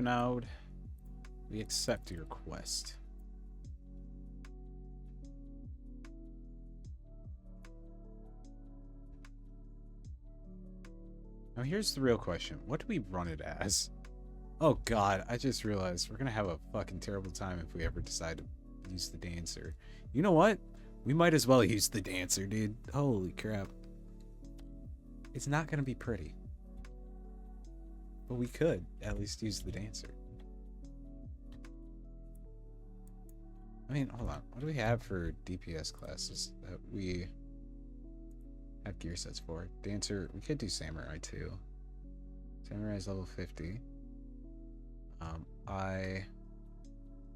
Alphinaud. We accept your quest. Now here's the real question. What do we run it as? Oh god, I just realized we're gonna have a fucking terrible time if we ever decide to use the dancer. You know what? We might as well use the dancer, dude. Holy crap. It's not gonna be pretty. But we could at least use the dancer. I mean, hold on. What do we have for DPS classes that we have gear sets for? Dancer, we could do Samurai too. Samurai is level 50. I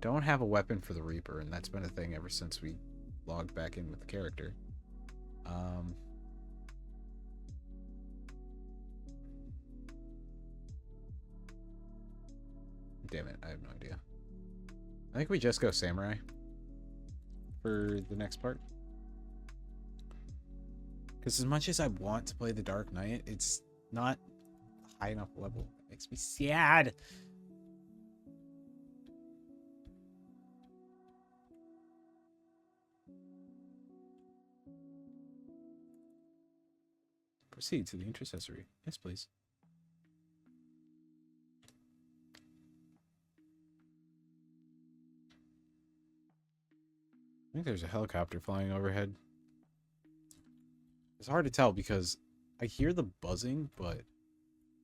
don't have a weapon for the Reaper, and that's been a thing ever since we logged back in with the character. Damn it, I have no idea. I think we just go Samurai for the next part. Because as much as I want to play the Dark Knight, it's not high enough level. It makes me sad. Proceed to the intercessory. Yes, please. I think there's a helicopter flying overhead. It's hard to tell because I hear the buzzing, but what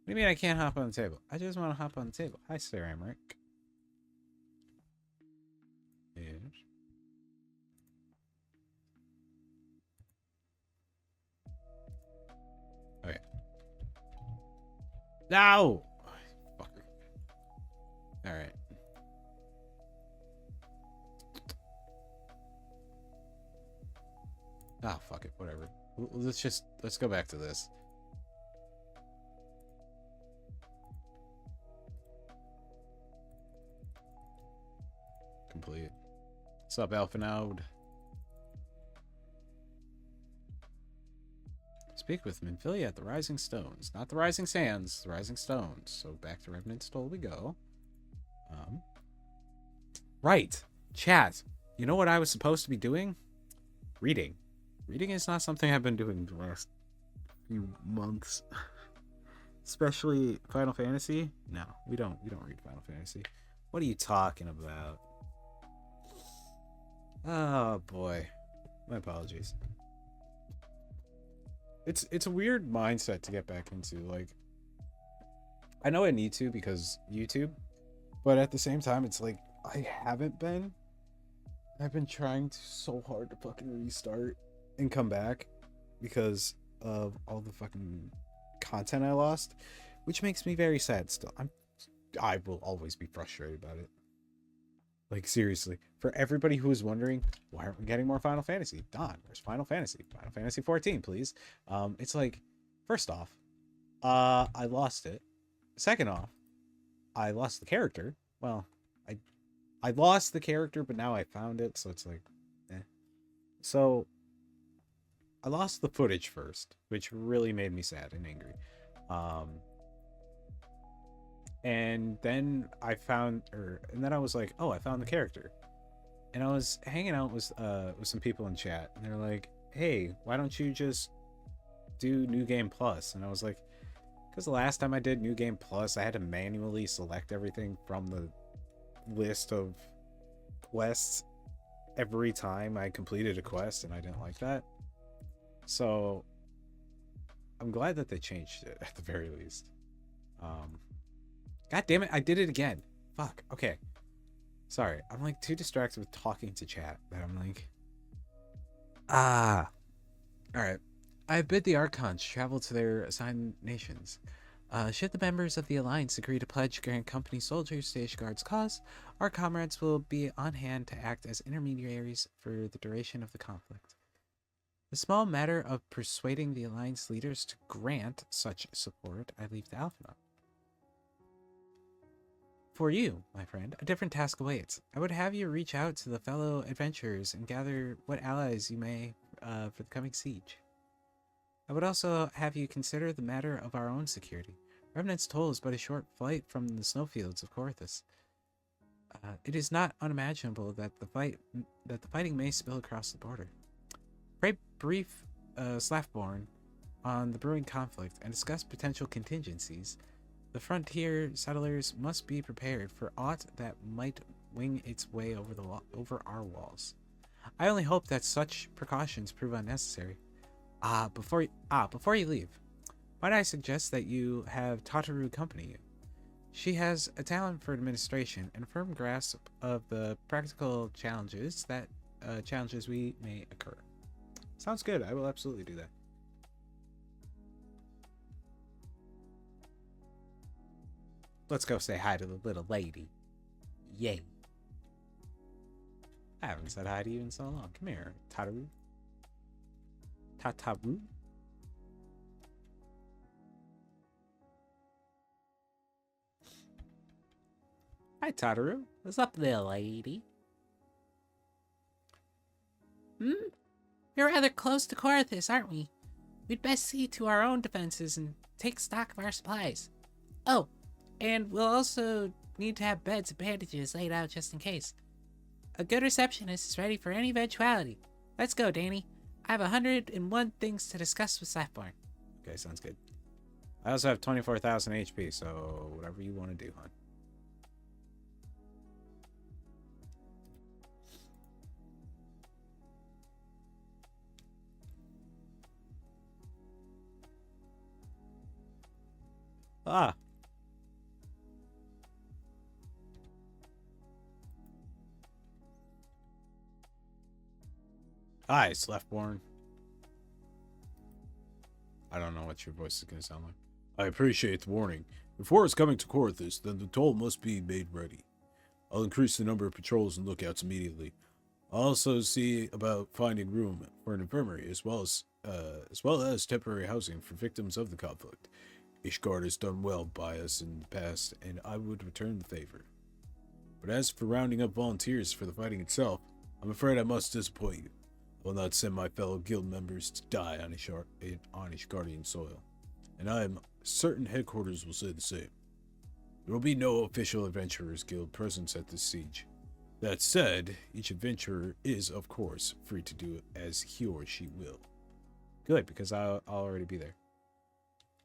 do you mean I can't hop on the table? I just want to hop on the table. Hi, Sir Emmerich. Yes. Okay. No! Fucker. Alright. Ah, fuck it. Whatever. Let's go back to this. Complete. What's up, Alphinaud? Speak with Minfilia at the Rising Stones. Not the Rising Sands, the Rising Stones. So back to Revenant Stole we go. Right. Chat. You know what I was supposed to be doing? Reading. Reading is not something I've been doing the last few months. Especially Final Fantasy. No, we don't read Final Fantasy. What are you talking about? Oh boy. My apologies. It's a weird mindset to get back into. Like, I know I need to because YouTube, but at the same time, it's like I haven't been. I've been trying so hard to fucking restart and come back because of all the fucking content I lost, which makes me very sad still. I will always be frustrated about it. Like, seriously, for everybody who is wondering, why aren't we getting more Final Fantasy? Don, where's Final Fantasy? Final Fantasy 14, please. It's like, first off, I lost it. Second off, I lost the character. Well, I lost the character, but now I found it, so it's like, eh. So, I lost the footage first, which really made me sad and angry. And then I found, and then I was like, oh, I found the character. And I was hanging out with some people in chat, and they're like, hey, why don't you just do New Game Plus? And I was like, because the last time I did New Game Plus, I had to manually select everything from the list of quests every time I completed a quest, and I didn't like that. So I'm glad that they changed it at the very least. God damn it, I did it again. Fuck. Okay. Sorry, I'm like too distracted with talking to chat that I'm like, Alright. I bid the Archons travel to their assigned nations. Should the members of the Alliance agree to pledge Grand Company soldiers to Ishgard's cause, our comrades will be on hand to act as intermediaries for the duration of the conflict. The small matter of persuading the Alliance leaders to grant such support, I leave to Alphinaud. For you, my friend, a different task awaits. I would have you reach out to the fellow adventurers and gather what allies you may for the coming siege. I would also have you consider the matter of our own security. Remnant's Toll is but a short flight from the snowfields of Corthus. It is not unimaginable that the fighting may spill across the border. Pray brief Slaffborn on the brewing conflict and discuss potential contingencies. The frontier settlers must be prepared for aught that might wing its way over our walls. I only hope that such precautions prove unnecessary. Before you leave, might I suggest that you have Tataru accompany you? She has a talent for administration and a firm grasp of the practical challenges we may occur. Sounds good. I will absolutely do that. Let's go say hi to the little lady. Yay. I haven't said hi to you in so long. Come here, Tataru. Tataru? Hi, Tataru. What's up, little lady? We're rather close to Corthus, aren't we? We'd best see to our own defenses and take stock of our supplies. Oh, and we'll also need to have beds and bandages laid out just in case. A good receptionist is ready for any eventuality. Let's go, Danny. I have 101 things to discuss with Slaffborn. Okay, sounds good. I also have 24,000 HP, so whatever you want to do, hon. Ah. Hi, Slaffborn. I don't know what your voice is going to sound like. I appreciate the warning. If war is coming to Corthus, then the toll must be made ready. I'll increase the number of patrols and lookouts immediately. I'll also see about finding room for an infirmary as well as temporary housing for victims of the conflict. Ishgard has done well by us in the past, and I would return the favor. But as for rounding up volunteers for the fighting itself, I'm afraid I must disappoint you. I will not send my fellow guild members to die on Ishgardian soil, and I am certain headquarters will say the same. There will be no official Adventurers Guild presence at this siege. That said, each adventurer is, of course, free to do as he or she will. Good, because I'll already be there.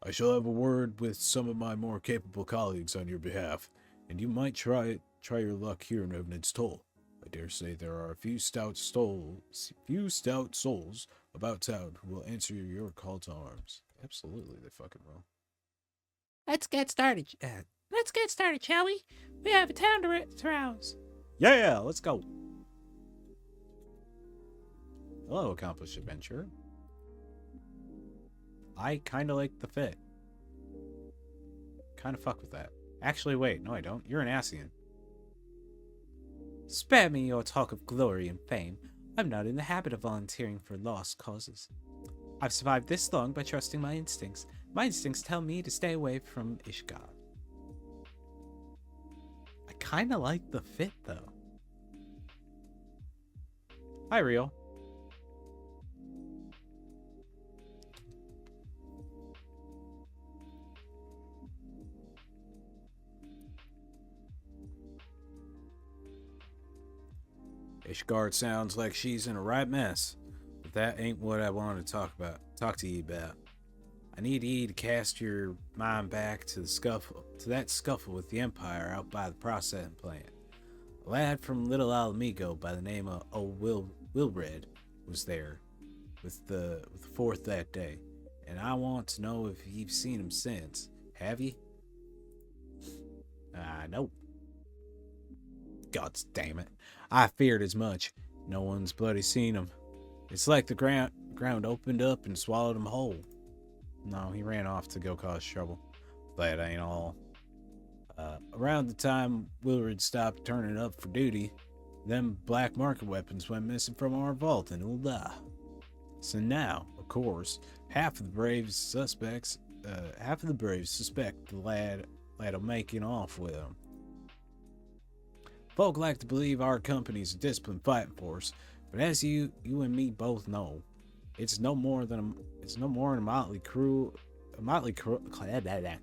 I shall have a word with some of my more capable colleagues on your behalf, and you might try your luck here in Remnant's Toll. I dare say there are a few stout souls about town who will answer your call to arms. Absolutely, they fucking will. Let's get started, shall we? We have a town to rouse. Yeah, let's go. Hello, accomplished adventurer. I kind of like the fit. Kind of fuck with that. Actually, wait. No, I don't. You're an Asian. Spare me your talk of glory and fame. I'm not in the habit of volunteering for lost causes. I've survived this long by trusting my instincts. My instincts tell me to stay away from Ishgard. I kind of like the fit, though. Hi, Real. Ishgard sounds like she's in a right mess, but that ain't what I want to talk to you about. I need you to cast your mind back to that scuffle with the Empire out by the processing plant. A lad from Little Alamigo by the name of Wilred was there with the fourth that day, and I want to know if you've seen him since. Have you? Nope. God damn it. I feared as much. No one's bloody seen him. It's like the ground opened up and swallowed him whole. No, he ran off to go cause trouble. That ain't all. Around the time Willard stopped turning up for duty, them black market weapons went missing from our vault in Ul'dah. So now, of course, half of the braves suspect the lad'll making off with them. Folk like to believe our company's a disciplined fighting force, but as you and me both know, it's no more than a motley crew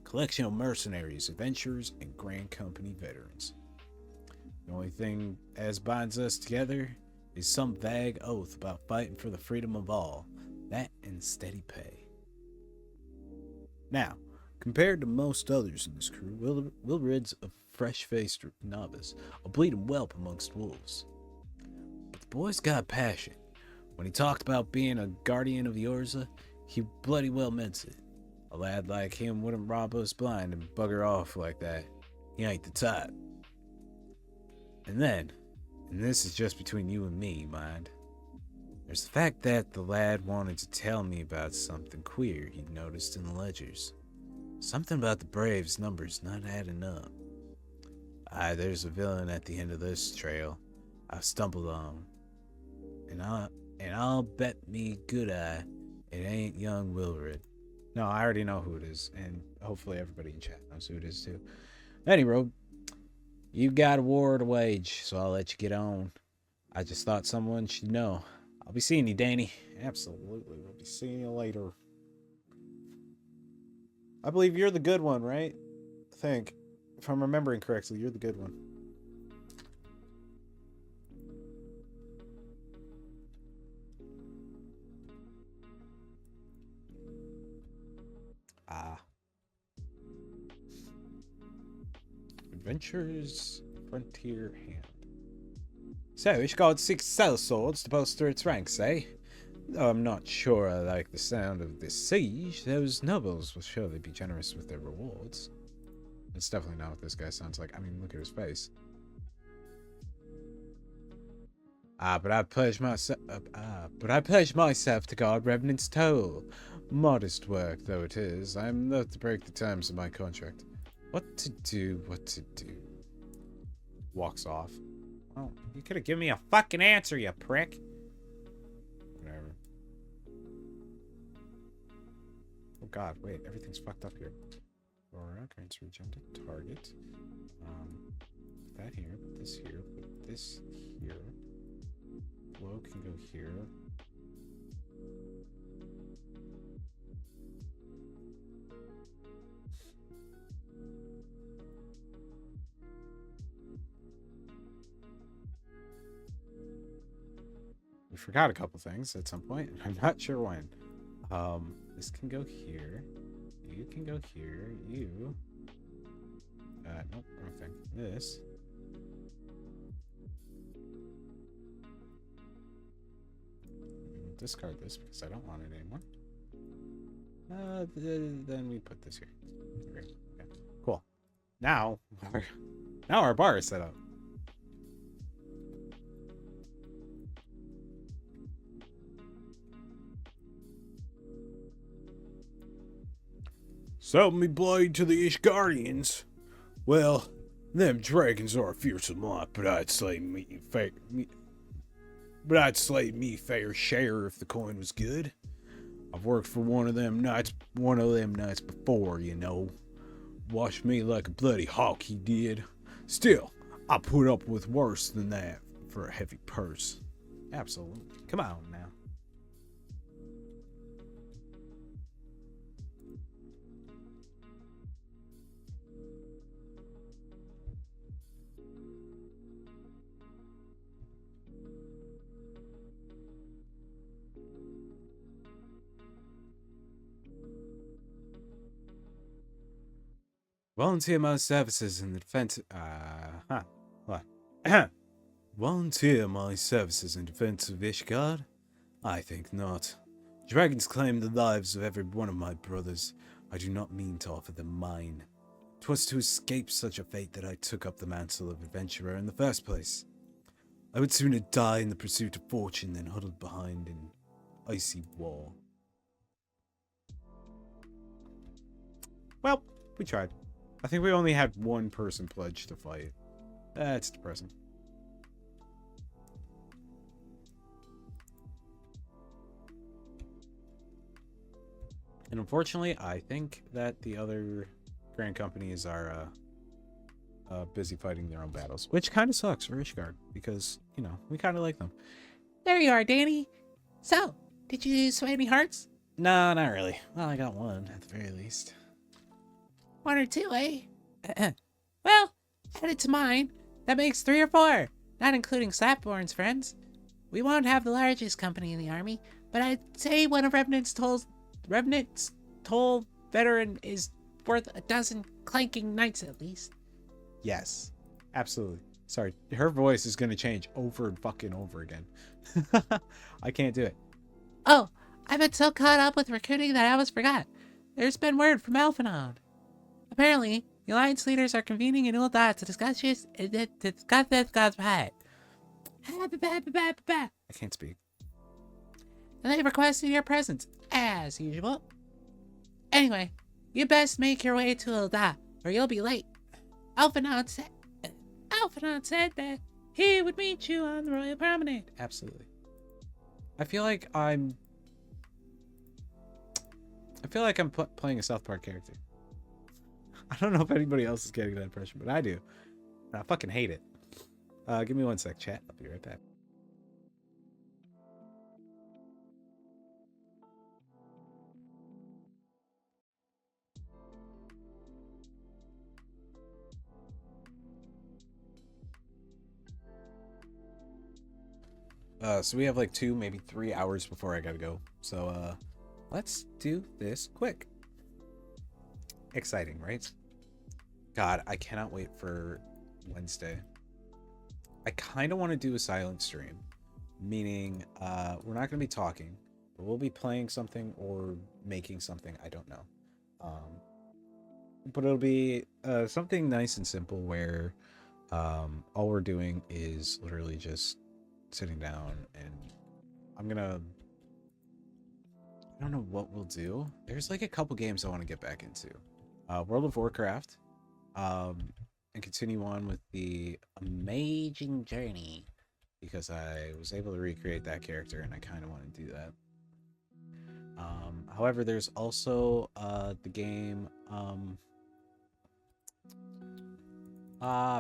collection of mercenaries, adventurers, and Grand Company veterans. The only thing as binds us together is some vague oath about fighting for the freedom of all. That and steady pay. Now, compared to most others in this crew, Wilred's a fresh-faced novice, a bleeding whelp amongst wolves. But the boy's got passion. When he talked about being a guardian of the Orza, he bloody well meant it. A lad like him wouldn't rob us blind and bugger off like that. He ain't the type. And then, and this is just between you and me, mind, there's the fact that the lad wanted to tell me about something queer he'd noticed in the ledgers. Something about the Braves' numbers not adding up. Aye, there's a villain at the end of this trail I've stumbled on. And I'll bet me good eye it ain't young Wilred. No, I already know who it is, and hopefully everybody in chat knows who it is too. Anyway, you got a war to wage, so I'll let you get on. I just thought someone should know. I'll be seeing you, Danny. Absolutely, we'll be seeing you later. I believe you're the good one, right? I think. If I'm remembering correctly, you're the good one. Ah. Adventures Frontier Hand. So, Ishgard seeks sell swords to bolster its ranks, eh? Though I'm not sure I like the sound of this siege, those nobles will surely be generous with their rewards. That's definitely not what this guy sounds like. I mean, look at his face. But I pledge myself to guard Revenant's toll. Modest work though it is, I am loath to break the terms of my contract. What to do? Walks off. Oh, you could have given me a fucking answer, you prick. Whatever. Oh god, wait, everything's fucked up here. Aura, grants agenda, target. Put that here, put this here, put this here. Blow can go here. We forgot a couple things at some point. I'm not sure when. This can go here. You can go here. You. Nope, wrong thing. This. Discard this because I don't want it anymore. Then we put this here. Okay, cool. Now our bar is set up. Sell me blade to the Ishgardians. Well, them dragons are a fearsome lot, but I'd slay me fair share if the coin was good. I've worked for one of them knights before, you know. Washed me like a bloody hawk, he did. Still, I put up with worse than that for a heavy purse. Absolutely. Come on now. Volunteer my services in the defense. What? Volunteer my services in defense of Ishgard? I think not. Dragons claim the lives of every one of my brothers. I do not mean to offer them mine. 'Twas to escape such a fate that I took up the mantle of adventurer in the first place. I would sooner die in the pursuit of fortune than huddled behind an icy wall. Well, we tried. I think we only had one person pledged to fight. That's depressing. And unfortunately, I think that the other grand companies are busy fighting their own battles, which kind of sucks for Ishgard because, we kind of like them. There you are, Danny. So, did you sway any hearts? No, not really. Well, I got one at the very least. 1 or 2, eh? Well, added to mine, that makes 3 or 4, not including Slapborn's friends. We won't have the largest company in the army, but I'd say one of Revenant's toll veteran is worth a dozen clanking knights at least. Yes, absolutely. Sorry, her voice is going to change over and fucking over again. I can't do it. Oh, I've been so caught up with recruiting that I almost forgot. There's been word from Alphanon. Apparently, the Alliance leaders are convening in Uldar to discuss this God's right. I can't speak. And they requested your presence, as usual. Anyway, you best make your way to Uldar, or you'll be late. Alphanon said that he would meet you on the Royal Promenade. Absolutely. I feel like I'm playing a South Park character. I don't know if anybody else is getting that impression, but I do. And I fucking hate it. Give me 1 sec, chat. I'll be right back. So we have like 2, maybe 3 hours before I gotta go. So, let's do this quick. Exciting, right? God, I cannot wait for Wednesday. I kind of want to do a silent stream, meaning we're not going to be talking, but we'll be playing something or making something. I don't know. But it'll be something nice and simple where all we're doing is literally just sitting down, and I don't know what we'll do. There's like a couple games I want to get back into. World of Warcraft, and continue on with the Amazing Journey, because I was able to recreate that character and I kind of want to do that. However, there's also the game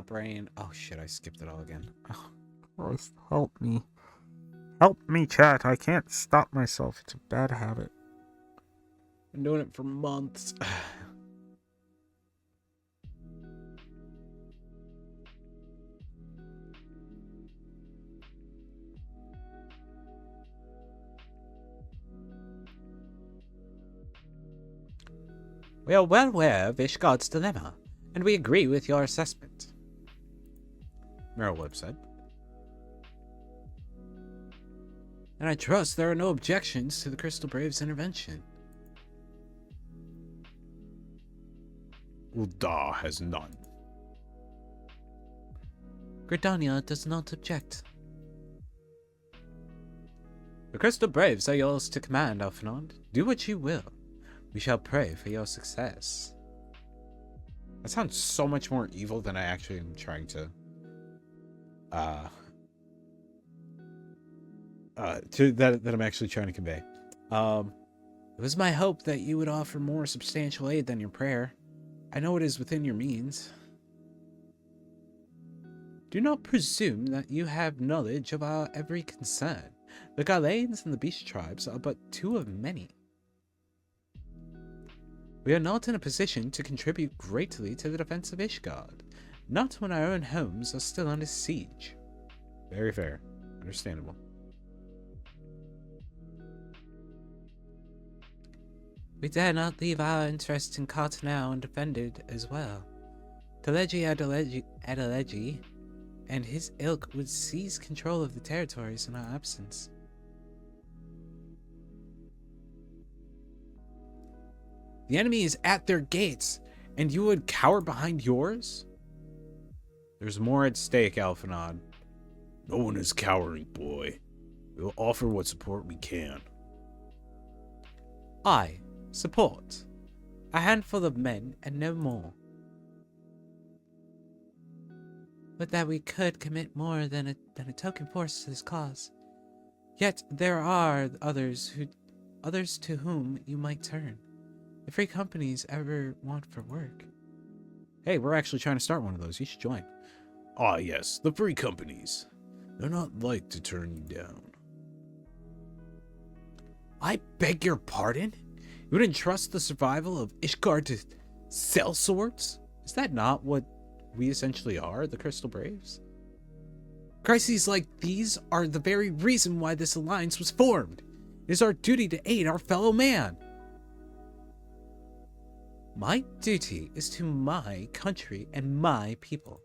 brain. Oh shit, I skipped it all again. Oh Christ, help me. Help me, chat. I can't stop myself. It's a bad habit. Been doing it for months. We are well aware of Ishgard's dilemma, and we agree with your assessment. Meryl website. And I trust there are no objections to the Crystal Braves' intervention. Uldar has none. Gridania does not object. The Crystal Braves are yours to command, Alphinaud. Do what you will. We shall pray for your success. That sounds so much more evil than I actually am trying to that I'm actually trying to convey. It was my hope that you would offer more substantial aid than your prayer. I know it is within your means. Do not presume that you have knowledge of our every concern. The Galanes and the Beast Tribes are but 2 of many. We are not in a position to contribute greatly to the defense of Ishgard, not when our own homes are still under siege. Very fair. Understandable. We dare not leave our interests in Cartanau undefended as well. Teleji Adeleji and his ilk would seize control of the territories in our absence. The enemy is at their gates, and you would cower behind yours? There's more at stake, Alphinaud. No one is cowering, boy. We'll offer what support we can. Aye, support. A handful of men and no more. But that we could commit more than a token force to this cause. Yet there are others to whom you might turn. If free companies ever want for work. Hey, we're actually trying to start one of those. You should join. Ah, yes, the free companies. They're not like to turn you down. I beg your pardon? You wouldn't trust the survival of Ishgard to sell swords? Is that not what we essentially are, the Crystal Braves? Crises like these are the very reason why this alliance was formed. It is our duty to aid our fellow man. My duty is to my country and my people.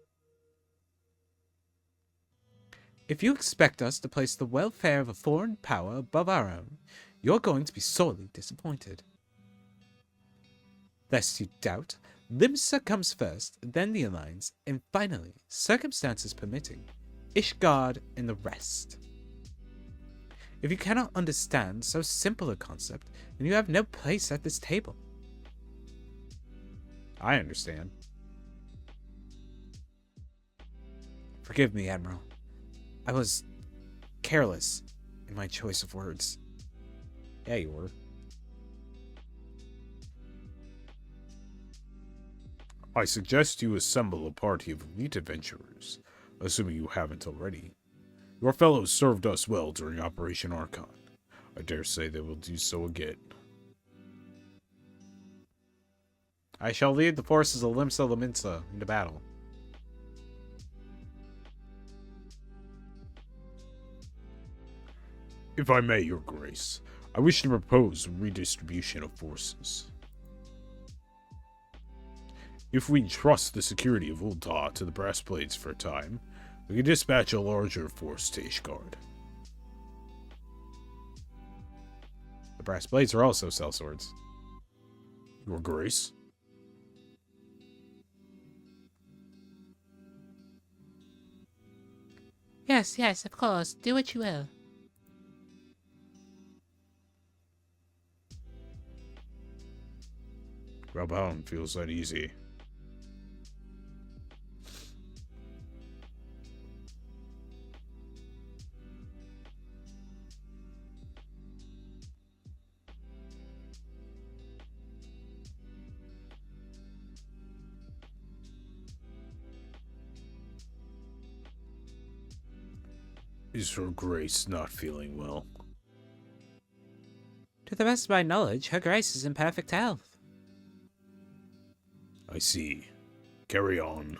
If you expect us to place the welfare of a foreign power above our own, you're going to be sorely disappointed. Lest you doubt, Limsa comes first, then the Alliance, and finally, circumstances permitting, Ishgard and the rest. If you cannot understand so simple a concept, then you have no place at this table. I understand. Forgive me, Admiral. I was careless in my choice of words. Yeah, you were. I suggest you assemble a party of elite adventurers, assuming you haven't already. Your fellows served us well during Operation Archon. I dare say they will do so again. I shall lead the forces of Limsa Laminsa into battle. If I may, Your Grace, I wish to propose a redistribution of forces. If we entrust the security of Ul'dah to the Brassblades for a time, we can dispatch a larger force to Ishgard. The Brassblades are also sellswords. Your Grace? Yes, yes, of course. Do what you will. Rabban feels uneasy. Is Her Grace not feeling well? To the best of my knowledge, Her Grace is in perfect health. I see. Carry on.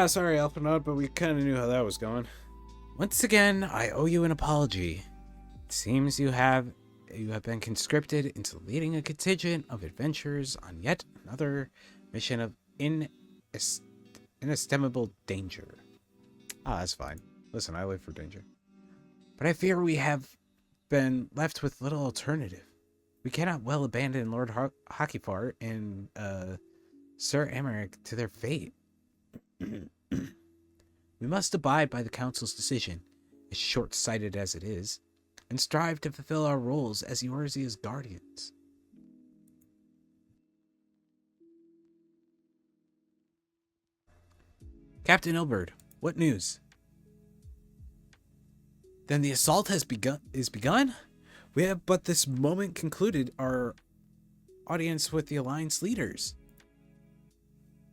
Sorry, Alpinod, but we kind of knew how that was going. Once again, I owe you an apology. It seems you have been conscripted into leading a contingent of adventurers on yet another mission of inestimable danger. That's fine. Listen, I live for danger. But I fear we have been left with little alternative. We cannot well abandon Lord Hakifar and Sir Emmerich to their fate. We must abide by the Council's decision, as short-sighted as it is, and strive to fulfill our roles as Eorzea's guardians. Captain Ilberd, what news? Then the assault has begun? We have but this moment concluded our audience with the Alliance leaders.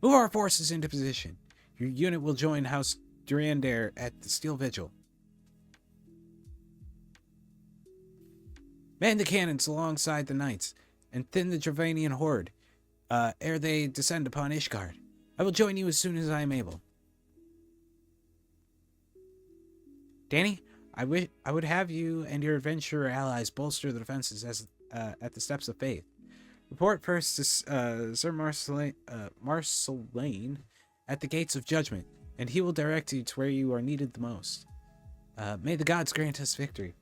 Move our forces into position. Your unit will join House Durandare at the Steel Vigil. Man the cannons alongside the knights, and thin the Dravanian horde, ere they descend upon Ishgard. I will join you as soon as I am able. Danny, I would have you and your adventurer allies bolster the defenses at the Steps of Faith. Report first to Sir Marcelane at the Gates of Judgment, and he will direct you to where you are needed the most. May the gods grant us victory.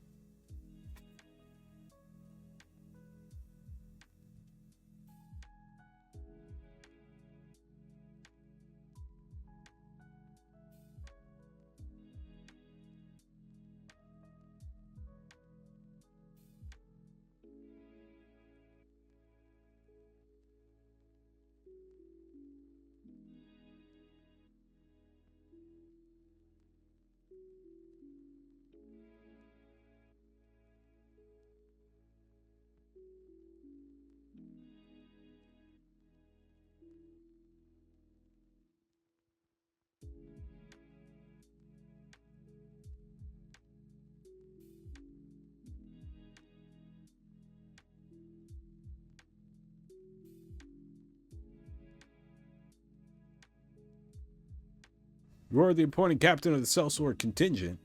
You are the appointed captain of the sellsword contingent.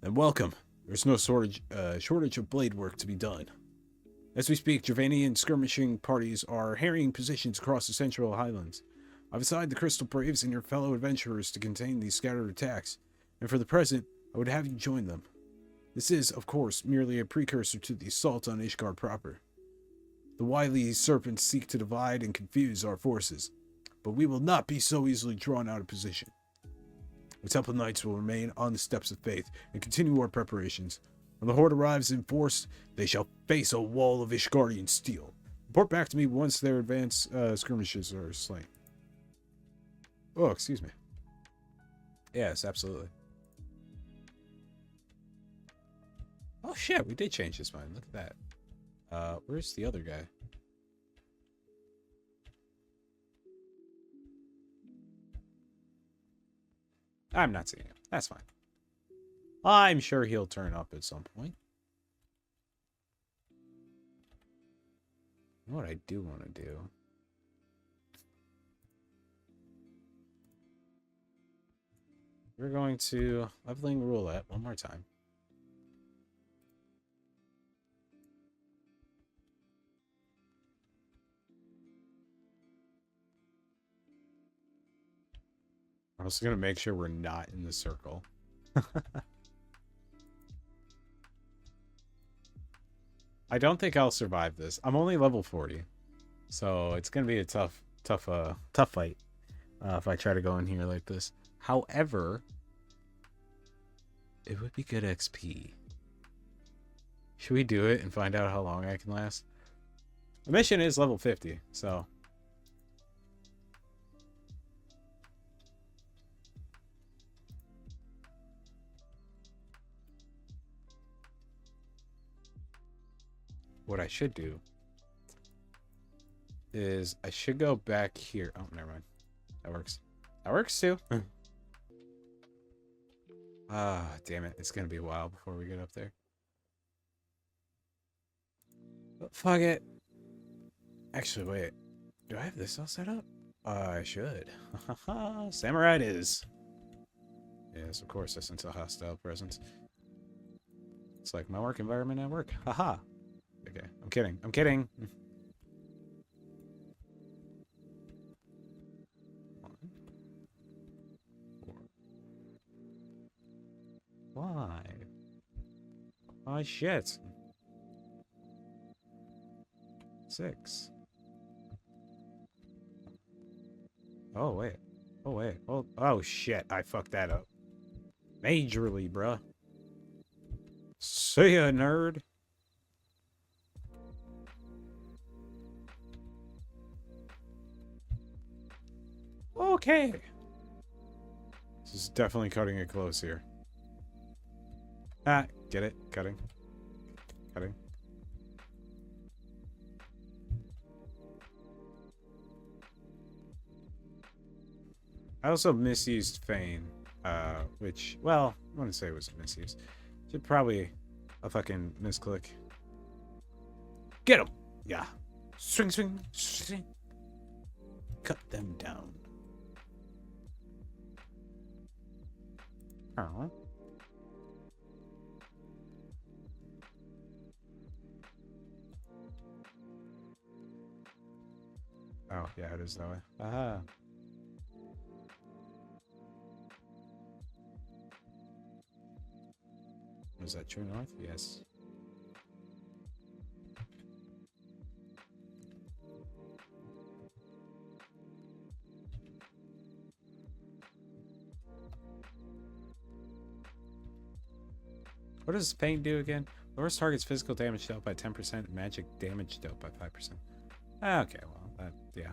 Then welcome. There's no shortage of blade work to be done. As we speak, Dravanian skirmishing parties are harrying positions across the Central Highlands. I've assigned the Crystal Braves and your fellow adventurers to contain these scattered attacks, and for the present, I would have you join them. This is, of course, merely a precursor to the assault on Ishgard proper. The wily serpents seek to divide and confuse our forces, but we will not be so easily drawn out of position. The Temple Knights will remain on the steps of faith and continue our preparations. When the Horde arrives in force, they shall face a wall of Ishgardian steel. Report back to me once their advanced skirmishes are slain. Oh, excuse me. Yes, absolutely. Oh shit, we did change his mind. Look at that. Where's the other guy? I'm not seeing him. That's fine. I'm sure he'll turn up at some point. You know what I do want to do? We're going to leveling roulette one more time. I'm also going to make sure we're not in the circle. I don't think I'll survive this. I'm only level 40. So it's going to be a tough fight if I try to go in here like this. However, it would be good XP. Should we do it and find out how long I can last? The mission is level 50, so... What I should do is I should go back here. Oh, never mind. That works. That works too. Ah, damn it. It's going to be a while before we get up there. But fuck it. Actually, wait. Do I have this all set up? I should. Samurai it is. Yes, of course. I sense a hostile presence. It's like my work environment at work. Haha. Okay, I'm kidding. I'm kidding. 1, 4, 5. Oh shit. 6. Oh wait. Oh wait. Oh shit. I fucked that up. Majorly, bruh. See ya, nerd. Okay. This is definitely cutting it close here. Ah, get it? Cutting. Cutting. I also misused Feign, which, well, I wouldn't say it was a misuse. Should probably a fucking misclick. Get him! Yeah. Swing, swing, swing. Cut them down. Oh. Oh, yeah, it is that way. Aha. Was that true north? Yes. What does Feign do again? Lowers target's physical damage dealt by 10%, magic damage dealt by 5%. Okay, well, that, yeah.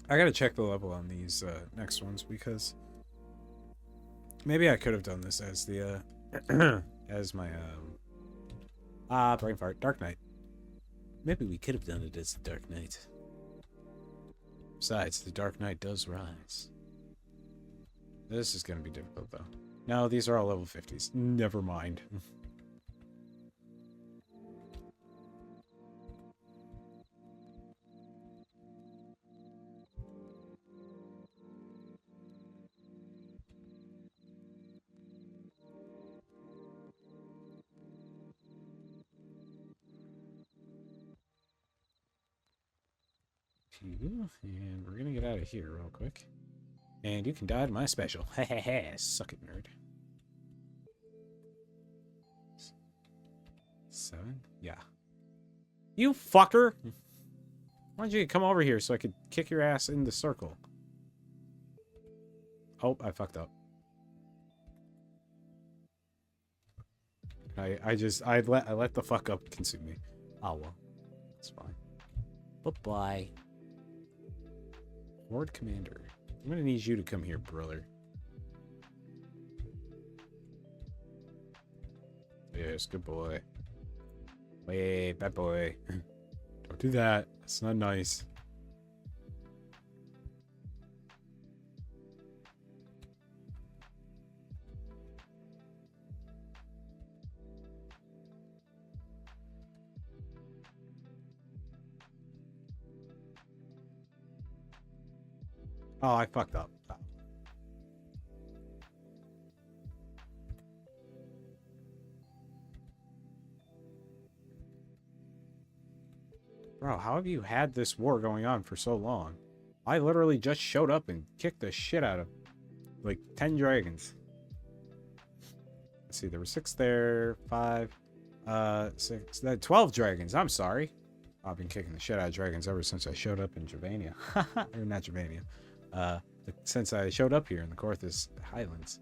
I gotta check the level on these next ones because maybe I could have done this as the as my brain fart, Dark Knight. Maybe we could have done it as the Dark Knight. Besides, the Dark Knight does rise. This is going to be difficult, though. No, these are all level 50s. Never mind. And we're going to get out of here real quick. And you can die to my special. Suck it, nerd. 7? Yeah. You fucker! Why don't you come over here so I could kick your ass in the circle? Oh, I fucked up. I let the fuck up consume me. Oh well. It's fine. Bye-bye. Lord Commander. I'm gonna need you to come here, brother. Yes, good boy. Wait, bad boy. Don't do that. That's not nice. Oh, I fucked up. Oh. Bro, how have you had this war going on for so long? I literally just showed up and kicked the shit out of like 10 dragons. Let's see, there were 6 there, 5, 6, 12 dragons. I'm sorry. I've been kicking the shit out of dragons ever since I showed up in Dravania. Or not Dravania. Since I showed up here in the Corthus Highlands.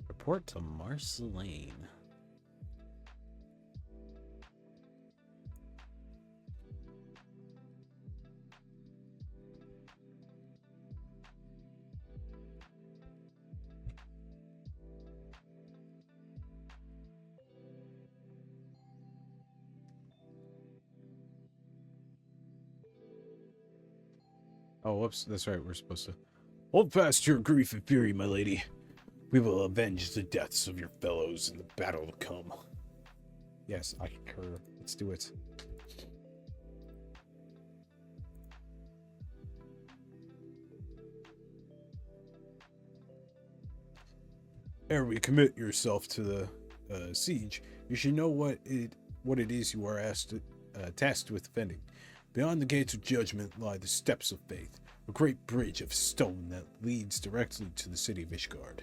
Report to Marceline. Oh, whoops. That's right. We're supposed to... Hold fast your grief and fury, my lady. We will avenge the deaths of your fellows in the battle to come. Yes, I concur. Let's do it. Ere we commit yourself to the siege, you should know what it is you are tasked with defending. Beyond the gates of judgment lie the steps of faith, a great bridge of stone that leads directly to the city of Ishgard.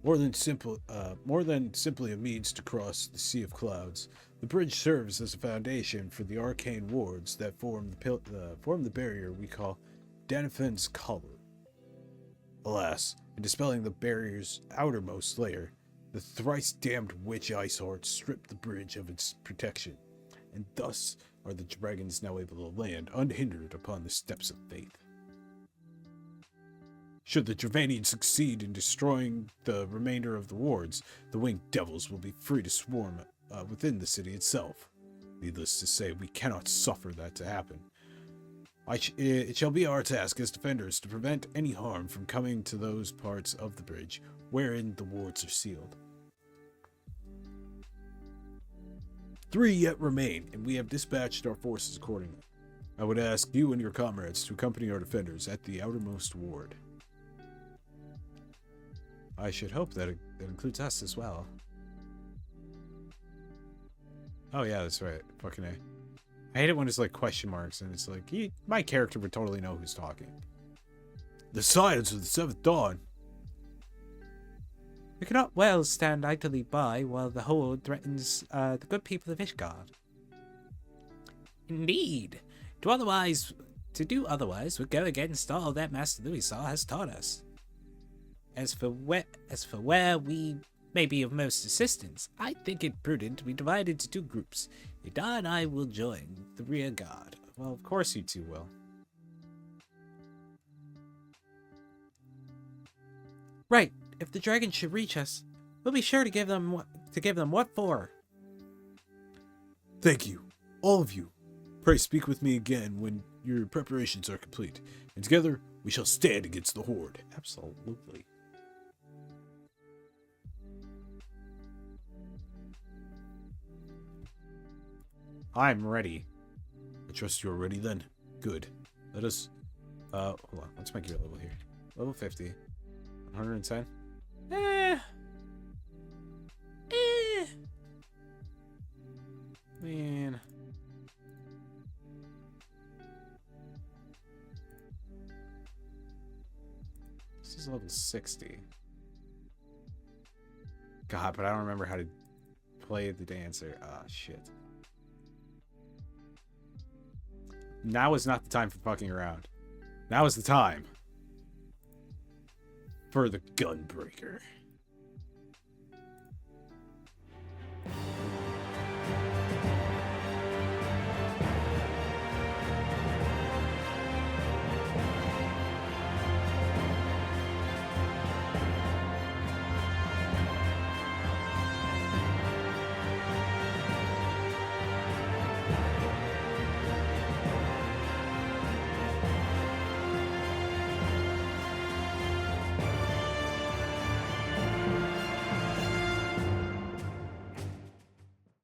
More than simply a means to cross the sea of clouds, the bridge serves as a foundation for the arcane wards that form the barrier we call Danafin's collar. Alas, in dispelling the barrier's outermost layer, the thrice-damned witch Iceheart stripped the bridge of its protection, and thus are the dragons now able to land unhindered upon the steps of faith. Should the Dravanians succeed in destroying the remainder of the wards, the winged devils will be free to swarm within the city itself. Needless to say, we cannot suffer that to happen. It shall be our task as defenders to prevent any harm from coming to those parts of the bridge wherein the wards are sealed. 3 yet remain, and we have dispatched our forces accordingly. I would ask you and your comrades to accompany our defenders at the outermost ward. I should hope that it includes us as well. Oh yeah, that's right. Fucking A. I hate it when it's like question marks and it's like, my character would totally know who's talking. The Scions of the Seventh Dawn. We cannot well stand idly by while the horde threatens the good people of Ishgard. Indeed. To do otherwise would go against all that Master Louisar has taught us. As for where we may be of most assistance, I think it prudent to be divided into 2 groups. Ida and I will join the rear guard. Well, of course you two will. Right. If the dragons should reach us, we'll be sure to give them what for. Thank you, all of you. Pray speak with me again when your preparations are complete, and together we shall stand against the Horde. Absolutely. I'm ready. I trust you are ready then. Good. Let us... Hold on. Let's make your level here. Level 50. 110. Eh. Man. This is level 60. God, but I don't remember how to play the dancer. Ah, shit. Now is not the time for fucking around. Now is the time for the Gunbreaker.